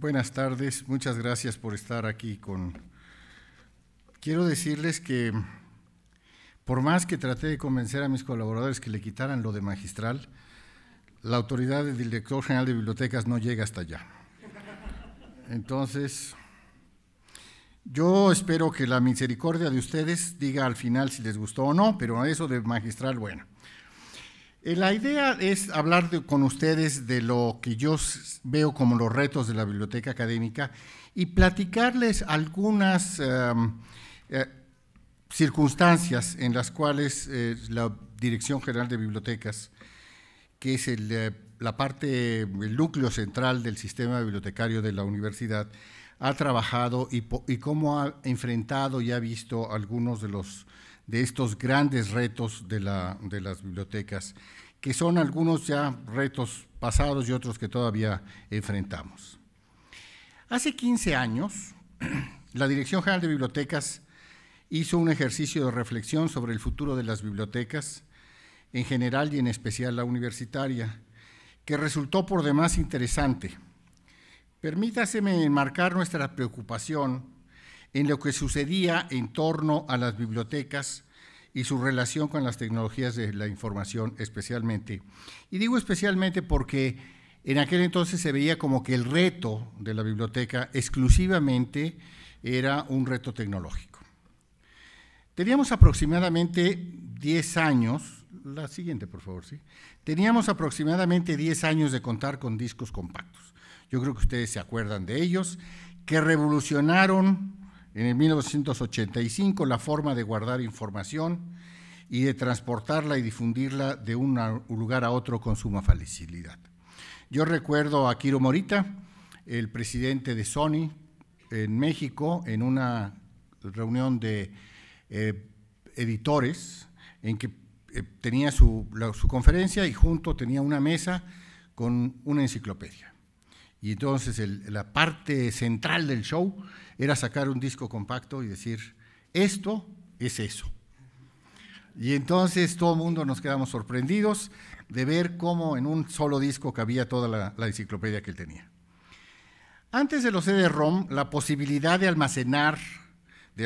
Buenas tardes, muchas gracias por estar aquí Quiero decirles que por más que traté de convencer a mis colaboradores que le quitaran lo de magistral, la autoridad del Director General de Bibliotecas no llega hasta allá. Entonces, yo espero que la misericordia de ustedes diga al final si les gustó o no, pero eso de magistral, bueno. La idea es hablar con ustedes de lo que yo veo como los retos de la biblioteca académica y platicarles algunas circunstancias en las cuales la Dirección General de Bibliotecas, que es el núcleo central del sistema bibliotecario de la universidad, ha trabajado y cómo ha enfrentado y ha visto algunos de estos grandes retos de las bibliotecas, que son algunos ya retos pasados y otros que todavía enfrentamos. Hace 15 años, la Dirección General de Bibliotecas hizo un ejercicio de reflexión sobre el futuro de las bibliotecas, en general y en especial la universitaria, que resultó por demás interesante. Permítaseme enmarcar nuestra preocupación en lo que sucedía en torno a las bibliotecas y su relación con las tecnologías de la información especialmente. Y digo especialmente porque en aquel entonces se veía como que el reto de la biblioteca exclusivamente era un reto tecnológico. Teníamos aproximadamente 10 años, la siguiente por favor, ¿sí? Teníamos aproximadamente 10 años de contar con discos compactos. Yo creo que ustedes se acuerdan de ellos, que revolucionaron en el 1985 la forma de guardar información y de transportarla y difundirla de un lugar a otro con suma facilidad. Yo recuerdo a Kiro Morita, el presidente de Sony en México, en una reunión de editores en que tenía su conferencia y junto tenía una mesa con una enciclopedia. Y entonces la parte central del show era sacar un disco compacto y decir, esto es eso. Y entonces todo el mundo nos quedamos sorprendidos de ver cómo en un solo disco cabía toda la enciclopedia que él tenía. Antes de los CD-ROM, la posibilidad de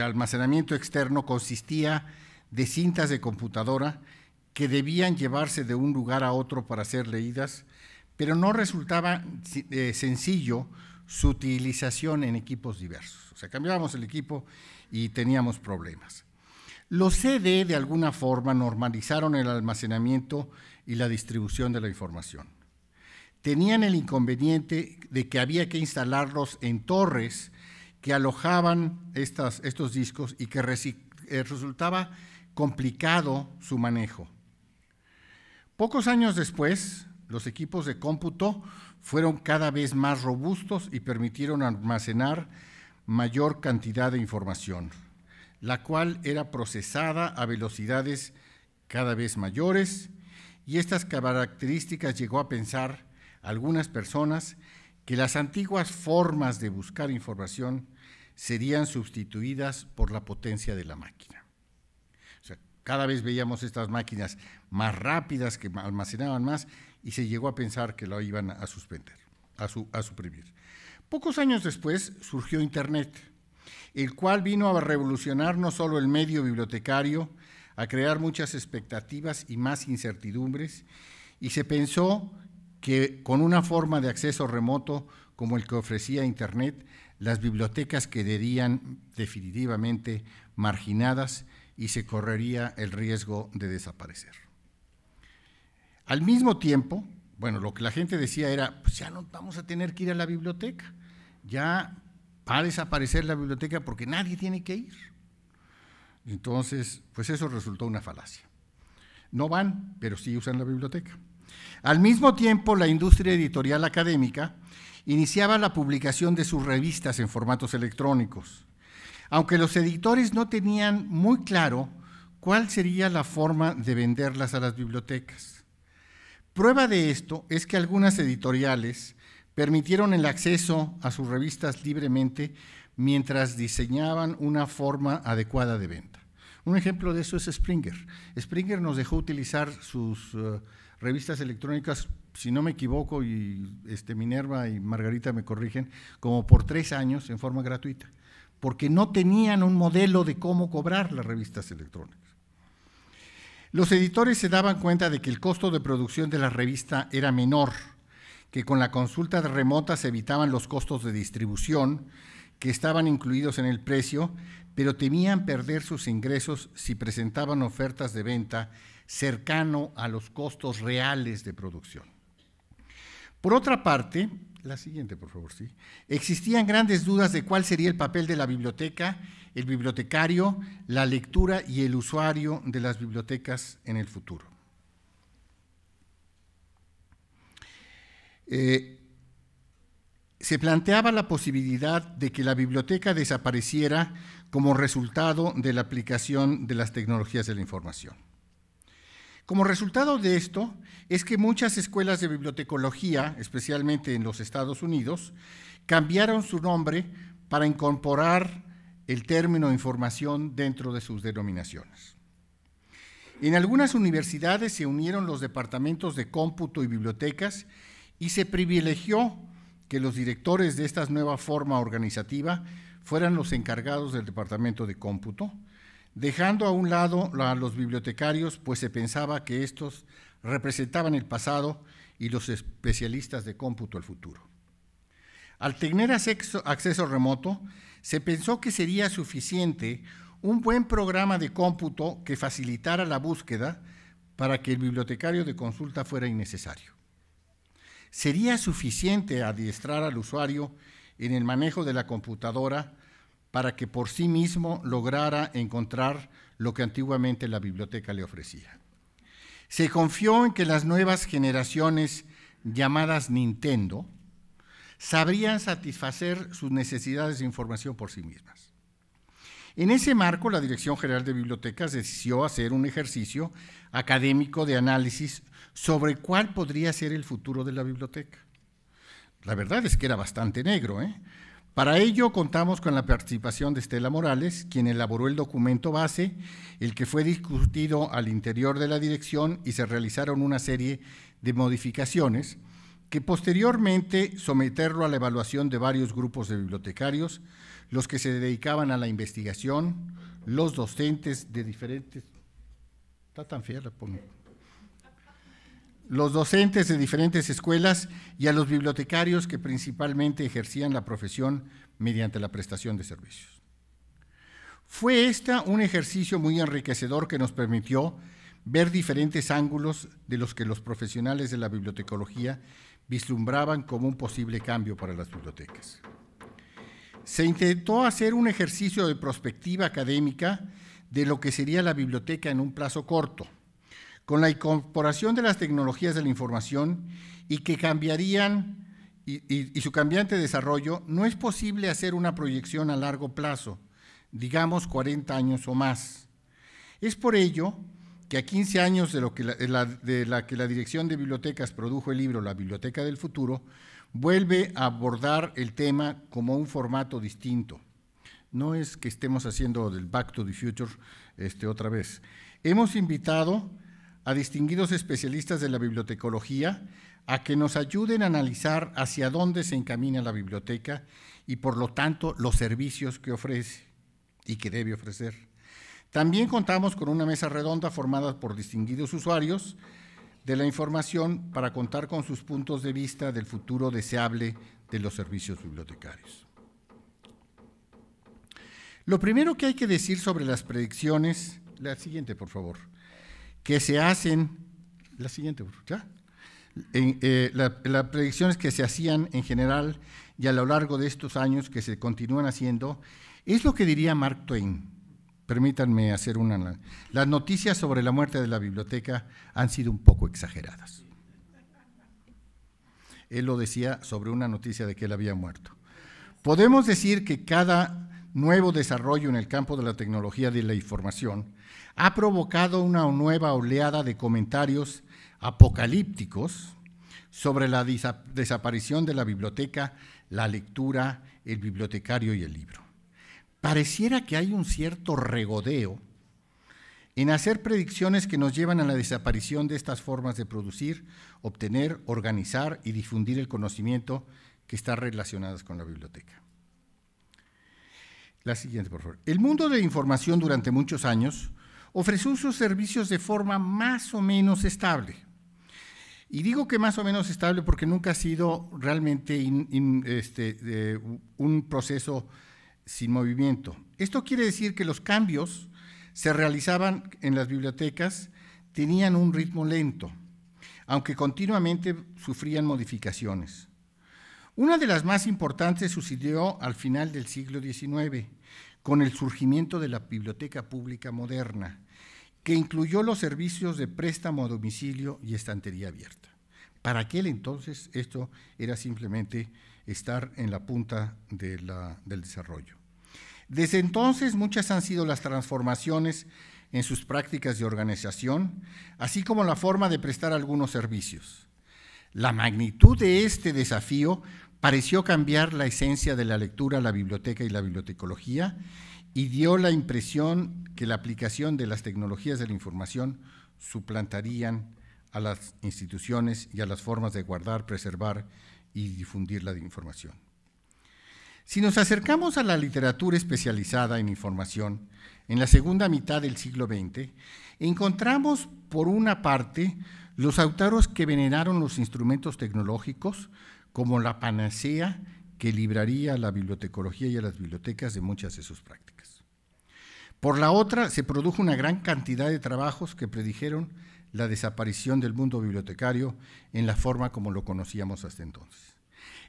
almacenamiento externo consistía de cintas de computadora que debían llevarse de un lugar a otro para ser leídas, pero no resultaba sencillo su utilización en equipos diversos. O sea, cambiábamos el equipo y teníamos problemas. Los CD, de alguna forma, normalizaron el almacenamiento y la distribución de la información. Tenían el inconveniente de que había que instalarlos en torres que alojaban estos discos y que resultaba complicado su manejo. Pocos años después, los equipos de cómputo fueron cada vez más robustos y permitieron almacenar mayor cantidad de información, la cual era procesada a velocidades cada vez mayores, y estas características llegó a pensar algunas personas que las antiguas formas de buscar información serían sustituidas por la potencia de la máquina. O sea, cada vez veíamos estas máquinas más rápidas que almacenaban más y se llegó a pensar que lo iban a suspender, a suprimir. Pocos años después surgió Internet, el cual vino a revolucionar no solo el medio bibliotecario, a crear muchas expectativas y más incertidumbres, y se pensó que con una forma de acceso remoto como el que ofrecía Internet, las bibliotecas quedarían definitivamente marginadas y se correría el riesgo de desaparecer. Al mismo tiempo, bueno, lo que la gente decía era, pues ya no vamos a tener que ir a la biblioteca, ya va a desaparecer la biblioteca porque nadie tiene que ir. Entonces, pues eso resultó una falacia. No van, pero sí usan la biblioteca. Al mismo tiempo, la industria editorial académica iniciaba la publicación de sus revistas en formatos electrónicos, aunque los editores no tenían muy claro cuál sería la forma de venderlas a las bibliotecas. Prueba de esto es que algunas editoriales permitieron el acceso a sus revistas libremente mientras diseñaban una forma adecuada de venta. Un ejemplo de eso es Springer. Springer nos dejó utilizar sus revistas electrónicas si no me equivoco, y Minerva y Margarita me corrigen, como por 3 años en forma gratuita, porque no tenían un modelo de cómo cobrar las revistas electrónicas. Los editores se daban cuenta de que el costo de producción de la revista era menor, que con la consulta remota se evitaban los costos de distribución que estaban incluidos en el precio, pero temían perder sus ingresos si presentaban ofertas de venta cercano a los costos reales de producción. Por otra parte, la siguiente, por favor, sí. Existían grandes dudas de cuál sería el papel de la biblioteca, el bibliotecario, la lectura y el usuario de las bibliotecas en el futuro. Se planteaba la posibilidad de que la biblioteca desapareciera como resultado de la aplicación de las tecnologías de la información. Como resultado de esto, es que muchas escuelas de bibliotecología, especialmente en los Estados Unidos, cambiaron su nombre para incorporar el término información dentro de sus denominaciones. En algunas universidades se unieron los departamentos de cómputo y bibliotecas y se privilegió que los directores de esta nueva forma organizativa fueran los encargados del departamento de cómputo, dejando a un lado a los bibliotecarios, pues se pensaba que estos representaban el pasado y los especialistas de cómputo el futuro. Al tener acceso remoto, se pensó que sería suficiente un buen programa de cómputo que facilitara la búsqueda para que el bibliotecario de consulta fuera innecesario. Sería suficiente adiestrar al usuario en el manejo de la computadora para que por sí mismo lograra encontrar lo que antiguamente la biblioteca le ofrecía. Se confió en que las nuevas generaciones, llamadas Nintendo, sabrían satisfacer sus necesidades de información por sí mismas. En ese marco, la Dirección General de Bibliotecas decidió hacer un ejercicio académico de análisis sobre cuál podría ser el futuro de la biblioteca. La verdad es que era bastante negro, ¿eh? Para ello contamos con la participación de Estela Morales, quien elaboró el documento base, el que fue discutido al interior de la dirección y se realizaron una serie de modificaciones que posteriormente someterlo a la evaluación de varios grupos de bibliotecarios, los que se dedicaban a la investigación, los docentes de diferentes… Está tan fea la pongo. Los docentes de diferentes escuelas y a los bibliotecarios que principalmente ejercían la profesión mediante la prestación de servicios. Fue un ejercicio muy enriquecedor que nos permitió ver diferentes ángulos de los que los profesionales de la bibliotecología vislumbraban como un posible cambio para las bibliotecas. Se intentó hacer un ejercicio de prospectiva académica de lo que sería la biblioteca en un plazo corto, con la incorporación de las tecnologías de la información y que cambiarían y su cambiante desarrollo, no es posible hacer una proyección a largo plazo, digamos 40 años o más. Es por ello que a 15 años de que la Dirección de Bibliotecas produjo el libro La Biblioteca del Futuro, vuelve a abordar el tema como un formato distinto. No es que estemos haciendo del Back to the Future otra vez. Hemos invitado a distinguidos especialistas de la bibliotecología a que nos ayuden a analizar hacia dónde se encamina la biblioteca y, por lo tanto, los servicios que ofrece y que debe ofrecer. También contamos con una mesa redonda formada por distinguidos usuarios de la información para contar con sus puntos de vista del futuro deseable de los servicios bibliotecarios. Lo primero que hay que decir sobre las predicciones, la siguiente, por favor, que se hacen, la siguiente, ¿ya? Las predicciones que se hacían en general y a lo largo de estos años que se continúan haciendo, es lo que diría Mark Twain. Permítanme hacer una… Las noticias sobre la muerte de la biblioteca han sido un poco exageradas. Él lo decía sobre una noticia de que él había muerto. Podemos decir que cada nuevo desarrollo en el campo de la tecnología de la información ha provocado una nueva oleada de comentarios apocalípticos sobre la desaparición de la biblioteca, la lectura, el bibliotecario y el libro. Pareciera que hay un cierto regodeo en hacer predicciones que nos llevan a la desaparición de estas formas de producir, obtener, organizar y difundir el conocimiento que están relacionadas con la biblioteca. La siguiente, por favor. El mundo de información durante muchos años ofreció sus servicios de forma más o menos estable. Y digo que más o menos estable porque nunca ha sido realmente un proceso sin movimiento. Esto quiere decir que los cambios se realizaban en las bibliotecas, tenían un ritmo lento, aunque continuamente sufrían modificaciones. Una de las más importantes sucedió al final del siglo XIX, con el surgimiento de la biblioteca pública moderna, que incluyó los servicios de préstamo a domicilio y estantería abierta. Para aquel entonces esto era simplemente estar en la punta del desarrollo. Desde entonces muchas han sido las transformaciones en sus prácticas de organización, así como la forma de prestar algunos servicios. La magnitud de este desafío pareció cambiar la esencia de la lectura, la biblioteca y la bibliotecología y dio la impresión que la aplicación de las tecnologías de la información suplantarían a las instituciones y a las formas de guardar, preservar y difundir la información. Si nos acercamos a la literatura especializada en información, en la segunda mitad del siglo XX, encontramos, por una parte, los autores que veneraron los instrumentos tecnológicos como la panacea que libraría a la bibliotecología y a las bibliotecas de muchas de sus prácticas. Por la otra, se produjo una gran cantidad de trabajos que predijeron la desaparición del mundo bibliotecario en la forma como lo conocíamos hasta entonces.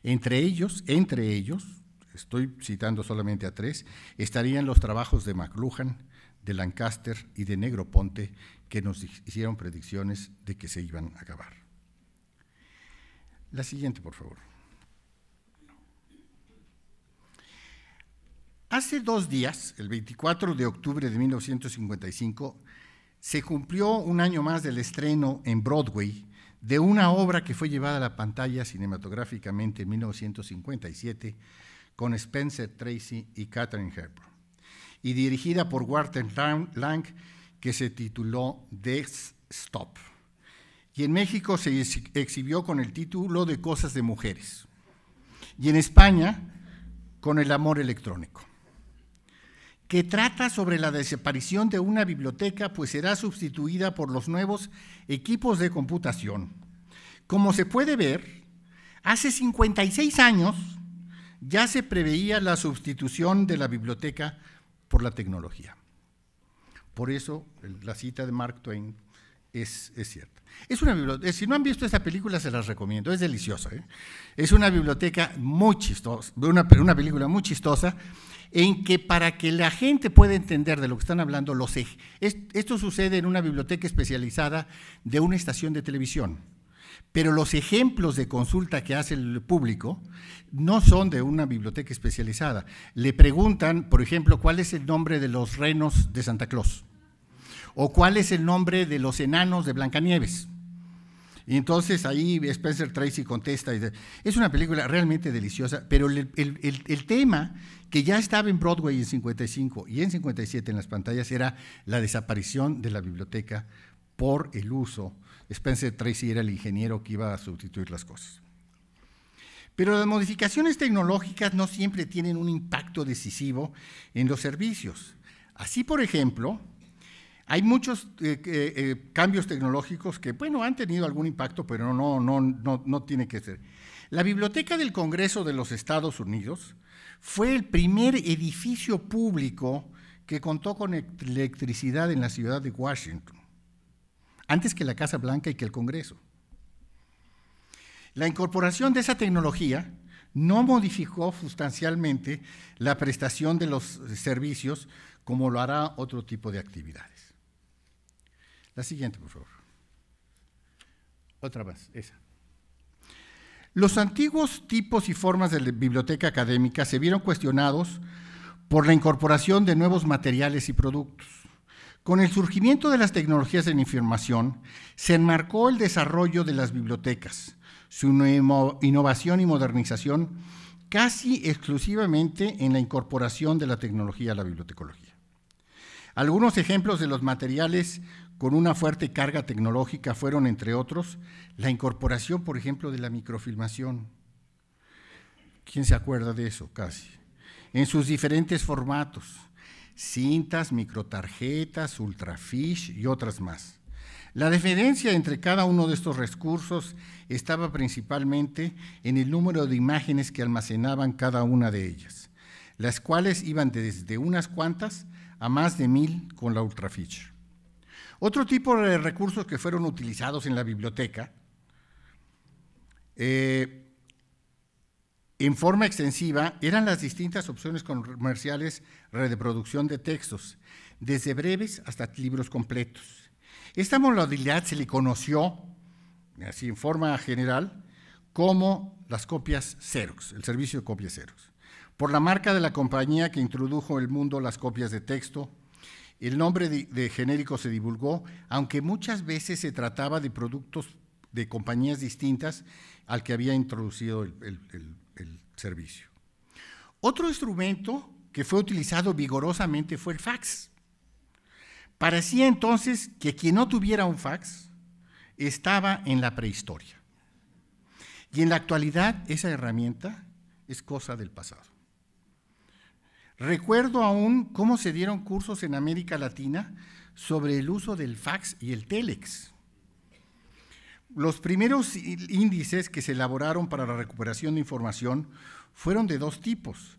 Entre ellos, estoy citando solamente a tres, estarían los trabajos de McLuhan, de Lancaster y de Negroponte, que nos hicieron predicciones de que se iban a acabar. La siguiente, por favor. Hace 2 días, el 24 de octubre de 1955, se cumplió un año más del estreno en Broadway de una obra que fue llevada a la pantalla cinematográficamente en 1957 con Spencer Tracy y Katharine Hepburn, y dirigida por Walter Lang, que se tituló Death Stop. Y en México se exhibió con el título de Cosas de Mujeres, y en España con El amor electrónico, que trata sobre la desaparición de una biblioteca, pues será sustituida por los nuevos equipos de computación. Como se puede ver, hace 56 años ya se preveía la sustitución de la biblioteca por la tecnología. Por eso la cita de Mark Twain es cierta. Es una biblioteca, si no han visto esta película se las recomiendo, es deliciosa, ¿eh? Es una biblioteca muy chistosa, una película muy chistosa, en que para que la gente pueda entender de lo que están hablando, esto sucede en una biblioteca especializada de una estación de televisión, pero los ejemplos de consulta que hace el público no son de una biblioteca especializada. Le preguntan, por ejemplo, ¿cuál es el nombre de los renos de Santa Claus? ¿O cuál es el nombre de los enanos de Blancanieves? Y entonces ahí Spencer Tracy contesta. Es una película realmente deliciosa, pero el tema que ya estaba en Broadway en 55 y en 57 en las pantallas era la desaparición de la biblioteca por el uso. Spencer Tracy era el ingeniero que iba a sustituir las cosas. Pero las modificaciones tecnológicas no siempre tienen un impacto decisivo en los servicios. Así, por ejemplo, hay muchos cambios tecnológicos que, bueno, han tenido algún impacto, pero no tiene que ser. La Biblioteca del Congreso de los Estados Unidos fue el primer edificio público que contó con electricidad en la ciudad de Washington, antes que la Casa Blanca y que el Congreso. La incorporación de esa tecnología no modificó sustancialmente la prestación de los servicios como lo hará otro tipo de actividades. La siguiente, por favor. Otra más, esa. Los antiguos tipos y formas de la biblioteca académica se vieron cuestionados por la incorporación de nuevos materiales y productos. Con el surgimiento de las tecnologías de la información, se enmarcó el desarrollo de las bibliotecas, su innovación y modernización casi exclusivamente en la incorporación de la tecnología a la bibliotecología. Algunos ejemplos de los materiales con una fuerte carga tecnológica fueron, entre otros, la incorporación, por ejemplo, de la microfilmación. ¿Quién se acuerda de eso? Casi. En sus diferentes formatos: cintas, microtarjetas, ultrafiche y otras más. La diferencia entre cada uno de estos recursos estaba principalmente en el número de imágenes que almacenaban cada una de ellas, las cuales iban desde unas cuantas a más de 1000 con la ultrafiche. Otro tipo de recursos que fueron utilizados en la biblioteca en forma extensiva eran las distintas opciones comerciales de reproducción de textos, desde breves hasta libros completos. Esta modalidad se le conoció, así en forma general, como las copias Xerox, el servicio de copias Xerox, por la marca de la compañía que introdujo en el mundo las copias de texto. El nombre de genérico se divulgó, aunque muchas veces se trataba de productos de compañías distintas al que había introducido el servicio. Otro instrumento que fue utilizado vigorosamente fue el fax. Parecía entonces que quien no tuviera un fax estaba en la prehistoria. Y en la actualidad esa herramienta es cosa del pasado. Recuerdo aún cómo se dieron cursos en América Latina sobre el uso del fax y el telex. Los primeros índices que se elaboraron para la recuperación de información fueron de dos tipos.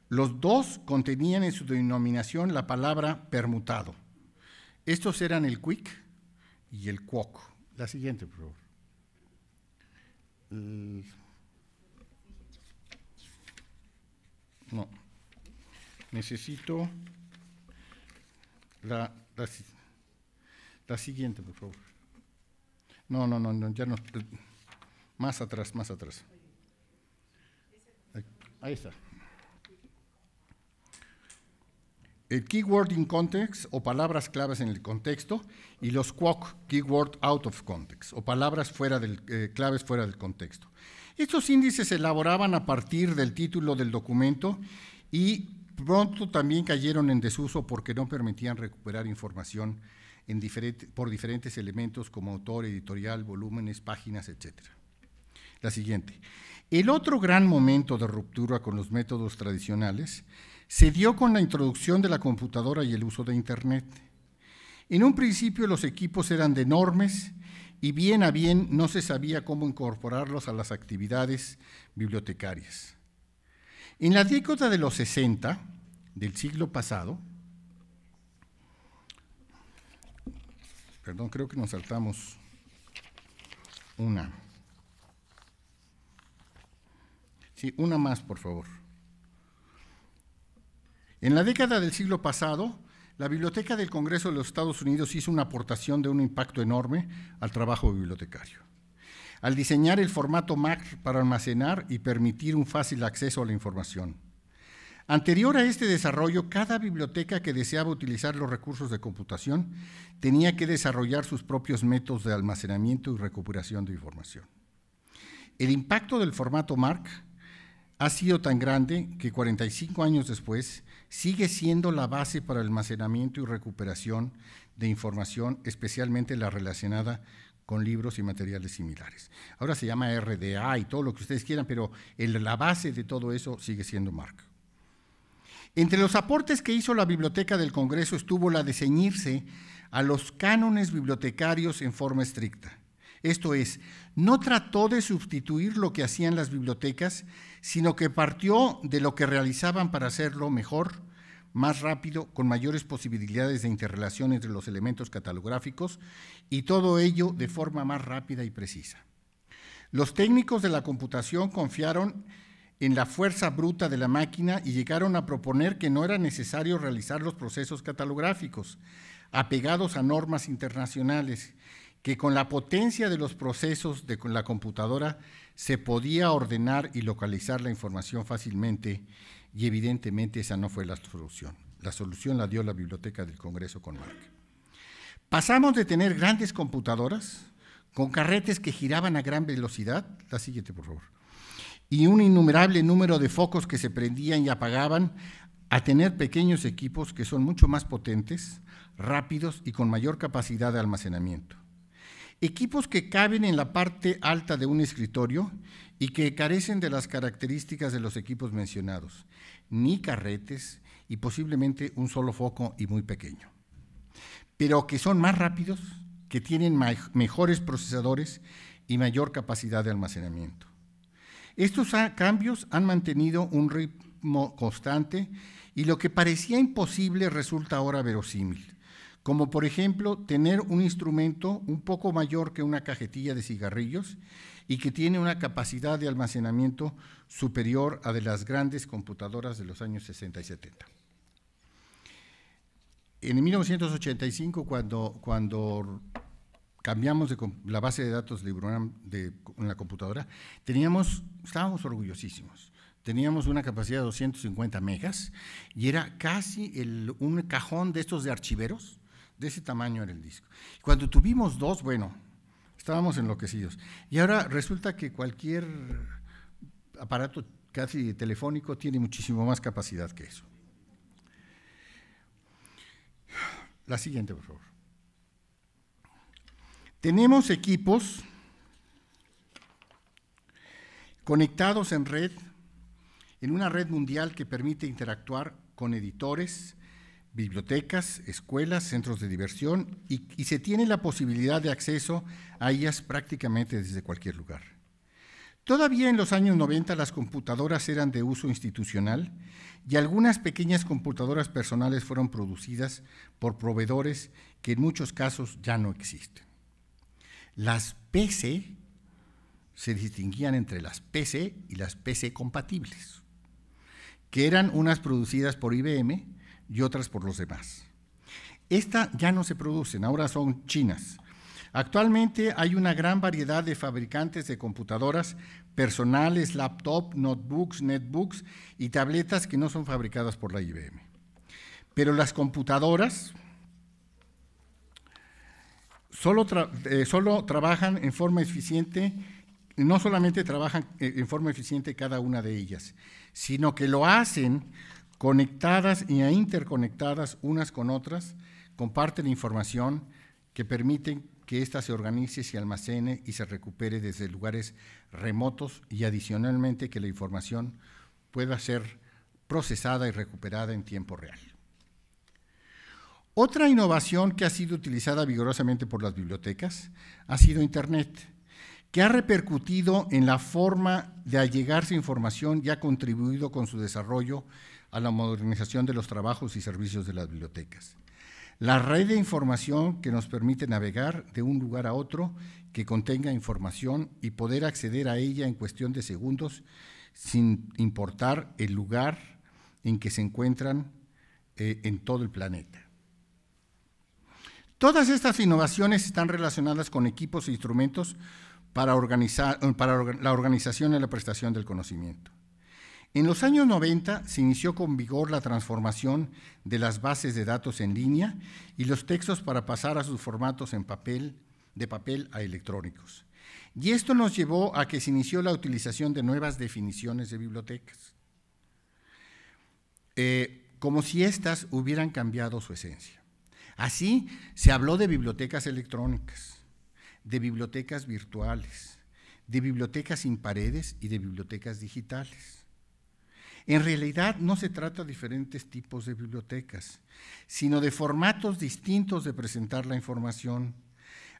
Los dos contenían en su denominación la palabra permutado. Estos eran el quick y el quoc. La siguiente, por favor. No. Necesito la siguiente, por favor. No, ya no. Más atrás. Ahí está. El keyword in context, o palabras claves en el contexto, y los quoc, keyword out of context, o palabras claves fuera del contexto. Estos índices se elaboraban a partir del título del documento y pronto también cayeron en desuso porque no permitían recuperar información por diferentes elementos como autor, editorial, volúmenes, páginas, etc. La siguiente. El otro gran momento de ruptura con los métodos tradicionales se dio con la introducción de la computadora y el uso de Internet. En un principio los equipos eran enormes y bien a bien no se sabía cómo incorporarlos a las actividades bibliotecarias. En la década de los 60 del siglo pasado, perdón, creo que nos saltamos una. Sí, una más, por favor. En la década del siglo pasado, la Biblioteca del Congreso de los Estados Unidos hizo una aportación de un impacto enorme al trabajo bibliotecario, al diseñar el formato MAC para almacenar y permitir un fácil acceso a la información. Anterior a este desarrollo, cada biblioteca que deseaba utilizar los recursos de computación tenía que desarrollar sus propios métodos de almacenamiento y recuperación de información. El impacto del formato MARC ha sido tan grande que 45 años después sigue siendo la base para el almacenamiento y recuperación de información, especialmente la relacionada con libros y materiales similares. Ahora se llama RDA y todo lo que ustedes quieran, pero la base de todo eso sigue siendo MARC. Entre los aportes que hizo la Biblioteca del Congreso estuvo la de ceñirse a los cánones bibliotecarios en forma estricta. Esto es, no trató de sustituir lo que hacían las bibliotecas, sino que partió de lo que realizaban para hacerlo mejor, más rápido, con mayores posibilidades de interrelación entre los elementos catalográficos y todo ello de forma más rápida y precisa. Los técnicos de la computación confiaron en la fuerza bruta de la máquina y llegaron a proponer que no era necesario realizar los procesos catalográficos, apegados a normas internacionales, que con la potencia de los procesos de la computadora se podía ordenar y localizar la información fácilmente, y evidentemente esa no fue la solución. La solución la dio la Biblioteca del Congreso con MARC. Pasamos de tener grandes computadoras con carretes que giraban a gran velocidad, la siguiente por favor, y un innumerable número de focos que se prendían y apagaban, a tener pequeños equipos que son mucho más potentes, rápidos y con mayor capacidad de almacenamiento. Equipos que caben en la parte alta de un escritorio y que carecen de las características de los equipos mencionados, ni carretes y posiblemente un solo foco y muy pequeño, pero que son más rápidos, que tienen mejores procesadores y mayor capacidad de almacenamiento. Estos cambios han mantenido un ritmo constante y lo que parecía imposible resulta ahora verosímil, como por ejemplo tener un instrumento un poco mayor que una cajetilla de cigarrillos y que tiene una capacidad de almacenamiento superior a de las grandes computadoras de los años 60 y 70. En 1985, cuando cambiamos de la base de datos de Libroram en la computadora, estábamos orgullosísimos. Teníamos una capacidad de 250 megas y era casi un cajón de estos de archiveros, de ese tamaño era el disco. Cuando tuvimos dos, bueno, estábamos enloquecidos. Y ahora resulta que cualquier aparato casi telefónico tiene muchísimo más capacidad que eso. La siguiente, por favor. Tenemos equipos conectados en red, en una red mundial que permite interactuar con editores, bibliotecas, escuelas, centros de diversión y se tiene la posibilidad de acceso a ellas prácticamente desde cualquier lugar. Todavía en los años 90 las computadoras eran de uso institucional y algunas pequeñas computadoras personales fueron producidas por proveedores que en muchos casos ya no existen. Las PC se distinguían entre las PC y las PC compatibles, que eran unas producidas por IBM y otras por los demás. Estas ya no se producen, ahora son chinas. Actualmente hay una gran variedad de fabricantes de computadoras personales, laptop, notebooks, netbooks y tabletas que no son fabricadas por la IBM. Pero las computadoras solo trabajan en forma eficiente, no solamente trabajan en forma eficiente cada una de ellas, sino que lo hacen conectadas e interconectadas unas con otras, comparten información que permiten que ésta se organice, se almacene y se recupere desde lugares remotos y adicionalmente que la información pueda ser procesada y recuperada en tiempo real. Otra innovación que ha sido utilizada vigorosamente por las bibliotecas ha sido Internet, que ha repercutido en la forma de allegarse información y ha contribuido con su desarrollo a la modernización de los trabajos y servicios de las bibliotecas. La red de información que nos permite navegar de un lugar a otro que contenga información y poder acceder a ella en cuestión de segundos sin importar el lugar en que se encuentran en todo el planeta. Todas estas innovaciones están relacionadas con equipos e instrumentos para la organización y la prestación del conocimiento. En los años 90 se inició con vigor la transformación de las bases de datos en línea y los textos para pasar a sus formatos de papel a electrónicos. Y esto nos llevó a que se inició la utilización de nuevas definiciones de bibliotecas, como si éstas hubieran cambiado su esencia. Así se habló de bibliotecas electrónicas, de bibliotecas virtuales, de bibliotecas sin paredes y de bibliotecas digitales. En realidad no se trata de diferentes tipos de bibliotecas, sino de formatos distintos de presentar la información.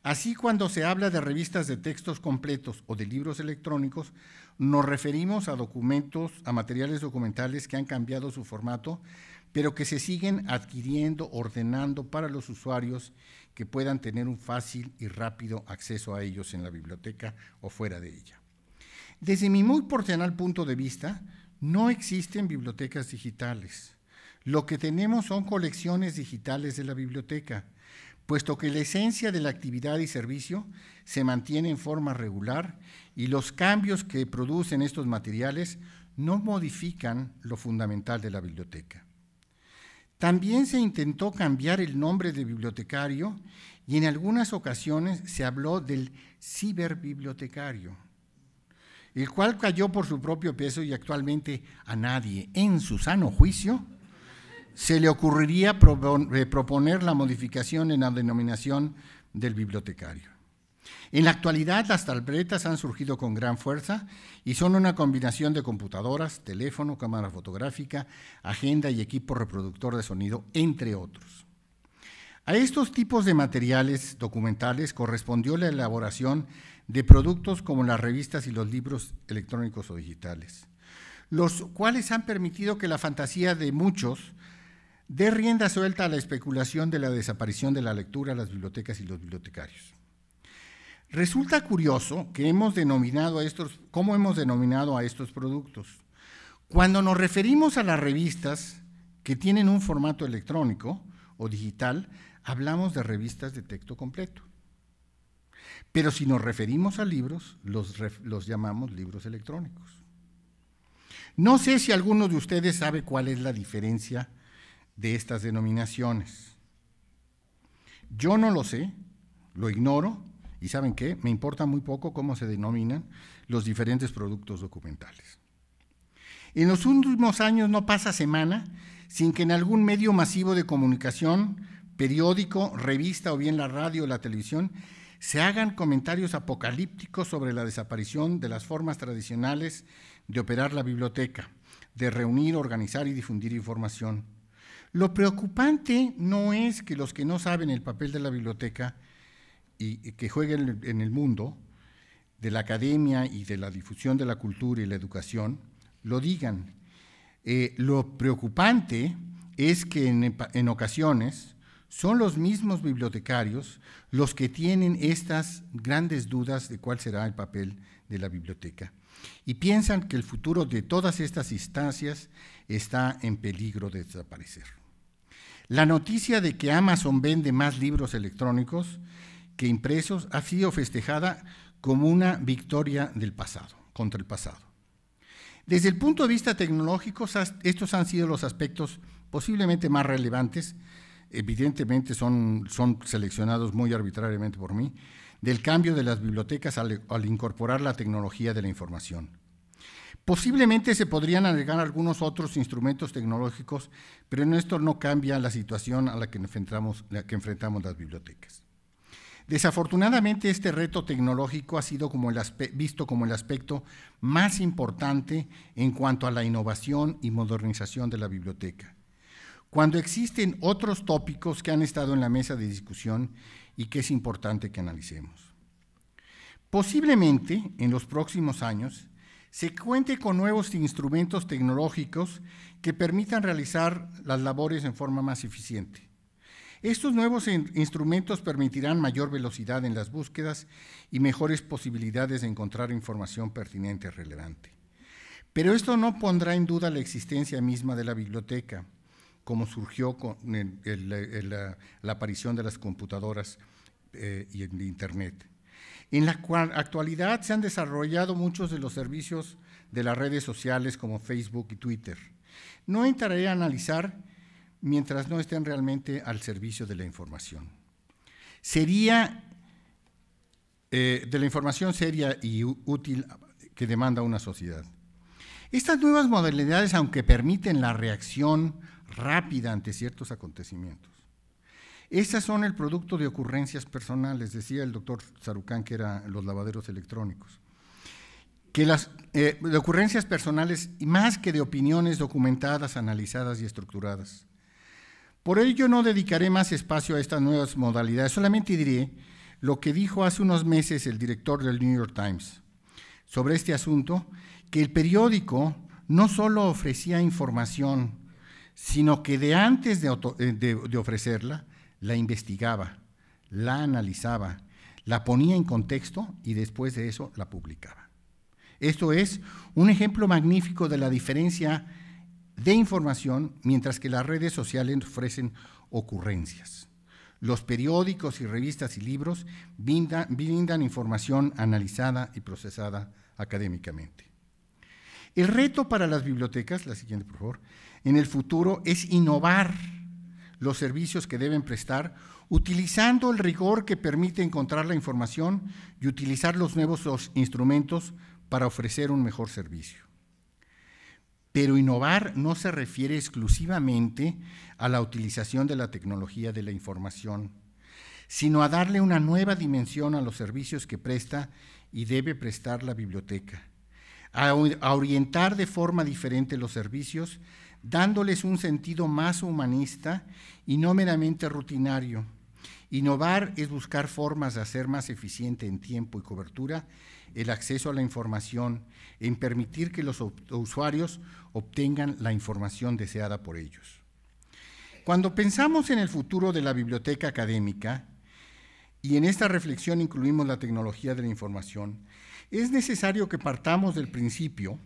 Así, cuando se habla de revistas de textos completos o de libros electrónicos, nos referimos a materiales documentales que han cambiado su formato, pero que se siguen adquiriendo, ordenando para los usuarios que puedan tener un fácil y rápido acceso a ellos en la biblioteca o fuera de ella. Desde mi muy personal punto de vista, no existen bibliotecas digitales. Lo que tenemos son colecciones digitales de la biblioteca, puesto que la esencia de la actividad y servicio se mantiene en forma regular y los cambios que producen estos materiales no modifican lo fundamental de la biblioteca. También se intentó cambiar el nombre de bibliotecario y en algunas ocasiones se habló del ciberbibliotecario, el cual cayó por su propio peso y actualmente a nadie en su sano juicio se le ocurriría proponer la modificación en la denominación del bibliotecario. En la actualidad, las tabletas han surgido con gran fuerza y son una combinación de computadoras, teléfono, cámara fotográfica, agenda y equipo reproductor de sonido, entre otros. A estos tipos de materiales documentales correspondió la elaboración de productos como las revistas y los libros electrónicos o digitales, los cuales han permitido que la fantasía de muchos dé rienda suelta a la especulación de la desaparición de la lectura, las bibliotecas y los bibliotecarios. Resulta curioso que cómo hemos denominado a estos productos. Cuando nos referimos a las revistas que tienen un formato electrónico o digital, hablamos de revistas de texto completo. Pero si nos referimos a libros, los llamamos libros electrónicos. No sé si alguno de ustedes sabe cuál es la diferencia de estas denominaciones. Yo no lo sé, lo ignoro, y ¿saben qué? Me importa muy poco cómo se denominan los diferentes productos documentales. En los últimos años no pasa semana sin que en algún medio masivo de comunicación, periódico, revista o bien la radio o la televisión, se hagan comentarios apocalípticos sobre la desaparición de las formas tradicionales de operar la biblioteca, de reunir, organizar y difundir información. Lo preocupante no es que los que no saben el papel de la biblioteca y que jueguen en el mundo de la academia y de la difusión de la cultura y la educación, lo digan. Lo preocupante es que en ocasiones son los mismos bibliotecarios los que tienen estas grandes dudas de cuál será el papel de la biblioteca y piensan que el futuro de todas estas instancias está en peligro de desaparecer. La noticia de que Amazon vende más libros electrónicos que impresos ha sido festejada como una victoria del pasado, contra el pasado. Desde el punto de vista tecnológico, estos han sido los aspectos posiblemente más relevantes, evidentemente son seleccionados muy arbitrariamente por mí, del cambio de las bibliotecas al incorporar la tecnología de la información. Posiblemente se podrían agregar algunos otros instrumentos tecnológicos, pero en esto no cambia la situación a la que enfrentamos las bibliotecas. Desafortunadamente, este reto tecnológico ha sido visto como el aspecto más importante en cuanto a la innovación y modernización de la biblioteca, cuando existen otros tópicos que han estado en la mesa de discusión y que es importante que analicemos. Posiblemente, en los próximos años, se cuente con nuevos instrumentos tecnológicos que permitan realizar las labores en forma más eficiente. Estos nuevos instrumentos permitirán mayor velocidad en las búsquedas y mejores posibilidades de encontrar información pertinente y relevante. Pero esto no pondrá en duda la existencia misma de la biblioteca, como surgió con la aparición de las computadoras y el Internet. En la actualidad se han desarrollado muchos de los servicios de las redes sociales como Facebook y Twitter. No entraré a analizar mientras no estén realmente al servicio de la información. De la información seria y útil que demanda una sociedad. Estas nuevas modalidades, aunque permiten la reacción rápida ante ciertos acontecimientos, estas son el producto de ocurrencias personales, decía el doctor Sarucán, que eran los lavaderos electrónicos, que de ocurrencias personales y más que de opiniones documentadas, analizadas y estructuradas. Por ello no dedicaré más espacio a estas nuevas modalidades, solamente diré lo que dijo hace unos meses el director del New York Times sobre este asunto, que el periódico no solo ofrecía información, sino que de antes de ofrecerla, la investigaba, la analizaba, la ponía en contexto y después de eso la publicaba. Esto es un ejemplo magnífico de la diferencia de información, mientras que las redes sociales ofrecen ocurrencias. Los periódicos y revistas y libros brindan información analizada y procesada académicamente. El reto para las bibliotecas, la siguiente por favor, en el futuro es innovar los servicios que deben prestar, utilizando el rigor que permite encontrar la información y utilizar los nuevos instrumentos para ofrecer un mejor servicio. Pero innovar no se refiere exclusivamente a la utilización de la tecnología de la información, sino a darle una nueva dimensión a los servicios que presta y debe prestar la biblioteca, a orientar de forma diferente los servicios, dándoles un sentido más humanista y no meramente rutinario. Innovar es buscar formas de hacer más eficiente en tiempo y cobertura el acceso a la información, en permitir que los usuarios obtengan la información deseada por ellos. Cuando pensamos en el futuro de la biblioteca académica, y en esta reflexión incluimos la tecnología de la información, es necesario que partamos del principio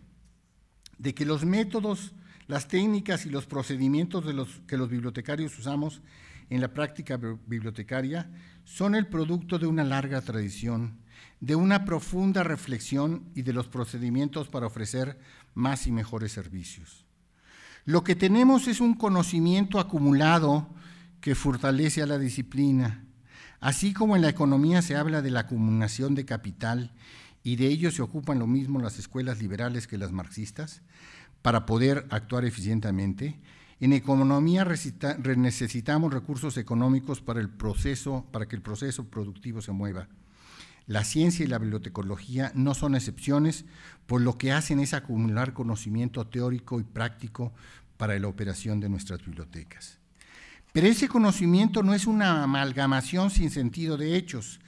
de que los métodos, las técnicas y los procedimientos que los bibliotecarios usamos en la práctica bibliotecaria son el producto de una larga tradición, de una profunda reflexión y de los procedimientos para ofrecer más y mejores servicios. Lo que tenemos es un conocimiento acumulado que fortalece a la disciplina. Así como en la economía se habla de la acumulación de capital y de ello se ocupan lo mismo las escuelas liberales que las marxistas para poder actuar eficientemente, en economía necesitamos recursos económicos para que el proceso productivo se mueva. La ciencia y la bibliotecología no son excepciones, pues lo que hacen es acumular conocimiento teórico y práctico para la operación de nuestras bibliotecas. Pero ese conocimiento no es una amalgamación sin sentido de hechos,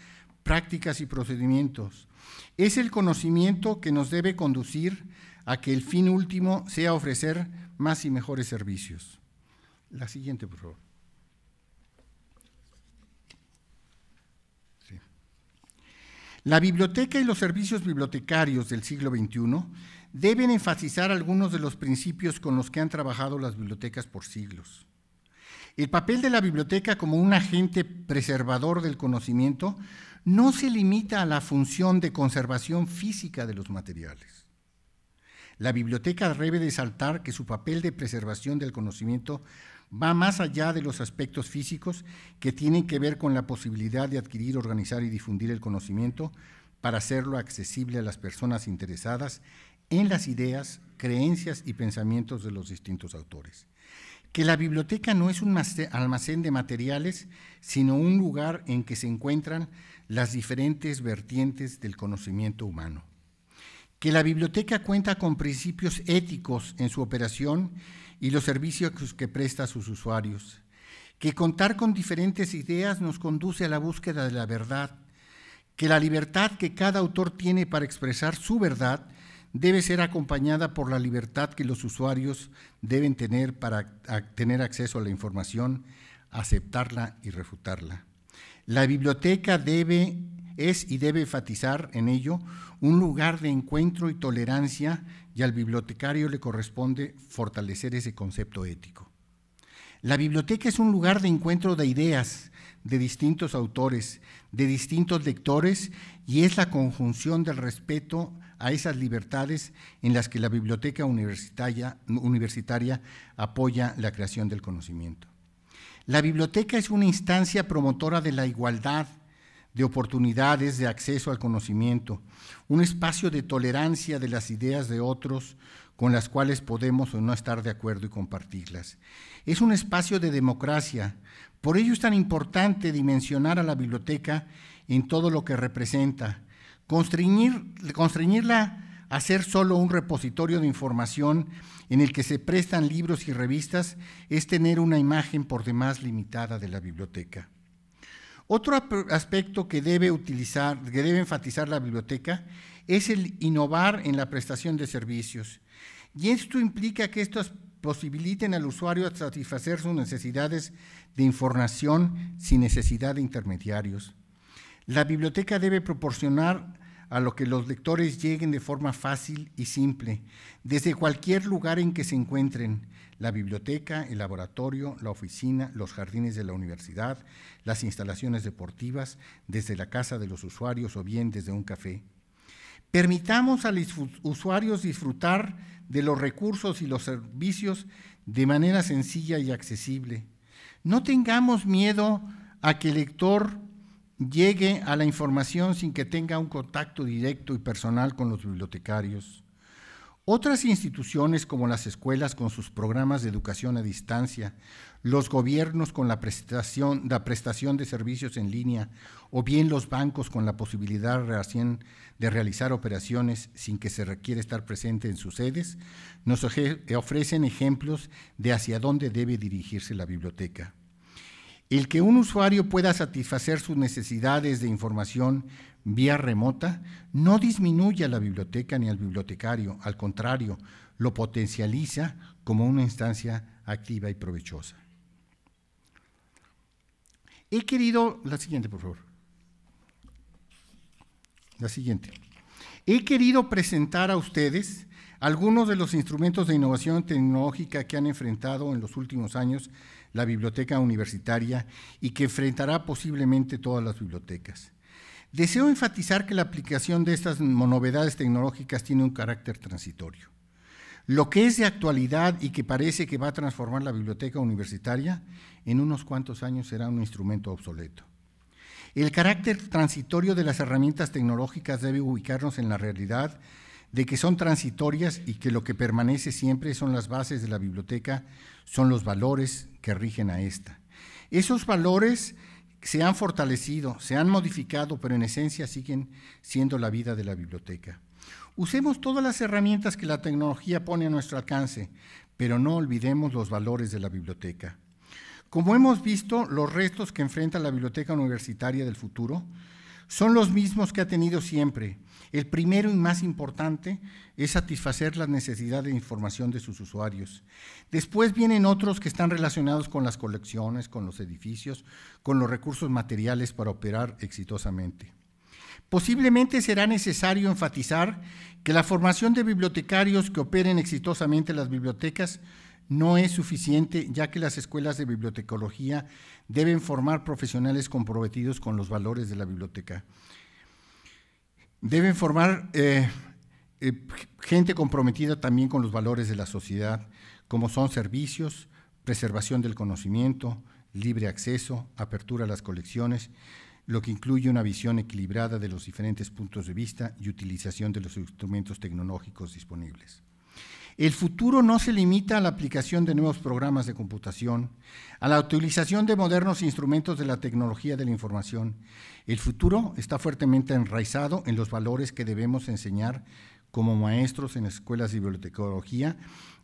prácticas y procedimientos. Es el conocimiento que nos debe conducir a que el fin último sea ofrecer más y mejores servicios. La siguiente, por favor. Sí. La biblioteca y los servicios bibliotecarios del siglo XXI deben enfatizar algunos de los principios con los que han trabajado las bibliotecas por siglos. El papel de la biblioteca como un agente preservador del conocimiento no se limita a la función de conservación física de los materiales. La biblioteca debe resaltar que su papel de preservación del conocimiento va más allá de los aspectos físicos que tienen que ver con la posibilidad de adquirir, organizar y difundir el conocimiento para hacerlo accesible a las personas interesadas en las ideas, creencias y pensamientos de los distintos autores. Que la biblioteca no es un almacén de materiales, sino un lugar en que se encuentran las diferentes vertientes del conocimiento humano. Que la biblioteca cuenta con principios éticos en su operación y los servicios que presta a sus usuarios. Que contar con diferentes ideas nos conduce a la búsqueda de la verdad. Que la libertad que cada autor tiene para expresar su verdad debe ser acompañada por la libertad que los usuarios deben tener para tener acceso a la información, aceptarla y refutarla. La biblioteca es y debe enfatizar en ello un lugar de encuentro y tolerancia, y al bibliotecario le corresponde fortalecer ese concepto ético. La biblioteca es un lugar de encuentro de ideas de distintos autores, de distintos lectores, y es la conjunción del respeto a esas libertades en las que la biblioteca universitaria apoya la creación del conocimiento. La biblioteca es una instancia promotora de la igualdad de oportunidades de acceso al conocimiento, un espacio de tolerancia de las ideas de otros con las cuales podemos o no estar de acuerdo y compartirlas. Es un espacio de democracia, por ello es tan importante dimensionar a la biblioteca en todo lo que representa. Constreñirla a ser solo un repositorio de información en el que se prestan libros y revistas es tener una imagen por demás limitada de la biblioteca. Otro aspecto que debe enfatizar la biblioteca es el innovar en la prestación de servicios. Y esto implica que estos posibiliten al usuario satisfacer sus necesidades de información sin necesidad de intermediarios. La biblioteca debe proporcionar a lo que los lectores lleguen de forma fácil y simple, desde cualquier lugar en que se encuentren: la biblioteca, el laboratorio, la oficina, los jardines de la universidad, las instalaciones deportivas, desde la casa de los usuarios o bien desde un café. Permitamos a los usuarios disfrutar de los recursos y los servicios de manera sencilla y accesible. No tengamos miedo a que el lector llegue a la información sin que tenga un contacto directo y personal con los bibliotecarios. Otras instituciones como las escuelas con sus programas de educación a distancia, los gobiernos con la prestación de servicios en línea o bien los bancos con la posibilidad de realizar operaciones sin que se requiera estar presente en sus sedes, nos ofrecen ejemplos de hacia dónde debe dirigirse la biblioteca. El que un usuario pueda satisfacer sus necesidades de información vía remota no disminuye a la biblioteca ni al bibliotecario, al contrario, lo potencializa como una instancia activa y provechosa. He querido, la siguiente por favor, la siguiente. He querido presentar a ustedes algunos de los instrumentos de innovación tecnológica que han enfrentado en los últimos años la biblioteca universitaria y que enfrentará posiblemente todas las bibliotecas. Deseo enfatizar que la aplicación de estas novedades tecnológicas tiene un carácter transitorio. Lo que es de actualidad y que parece que va a transformar la biblioteca universitaria, en unos cuantos años será un instrumento obsoleto. El carácter transitorio de las herramientas tecnológicas debe ubicarnos en la realidad de que son transitorias y que lo que permanece siempre son las bases de la biblioteca, son los valores que rigen a esta. Esos valores se han fortalecido, se han modificado, pero en esencia siguen siendo la vida de la biblioteca. Usemos todas las herramientas que la tecnología pone a nuestro alcance, pero no olvidemos los valores de la biblioteca. Como hemos visto, los retos que enfrenta la biblioteca universitaria del futuro son los mismos que ha tenido siempre. El primero y más importante es satisfacer la necesidad de información de sus usuarios. Después vienen otros que están relacionados con las colecciones, con los edificios, con los recursos materiales para operar exitosamente. Posiblemente será necesario enfatizar que la formación de bibliotecarios que operen exitosamente las bibliotecas no es suficiente, ya que las escuelas de bibliotecología deben formar profesionales comprometidos con los valores de la biblioteca. Deben formar gente comprometida también con los valores de la sociedad, como son servicios, preservación del conocimiento, libre acceso, apertura a las colecciones, lo que incluye una visión equilibrada de los diferentes puntos de vista y utilización de los instrumentos tecnológicos disponibles. El futuro no se limita a la aplicación de nuevos programas de computación, a la utilización de modernos instrumentos de la tecnología de la información. El futuro está fuertemente enraizado en los valores que debemos enseñar como maestros en las escuelas de bibliotecología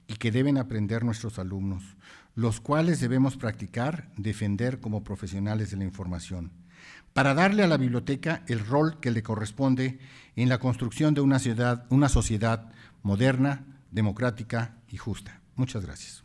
y que deben aprender nuestros alumnos, los cuales debemos practicar, defender como profesionales de la información, para darle a la biblioteca el rol que le corresponde en la construcción de una sociedad moderna, democrática y justa. Muchas gracias.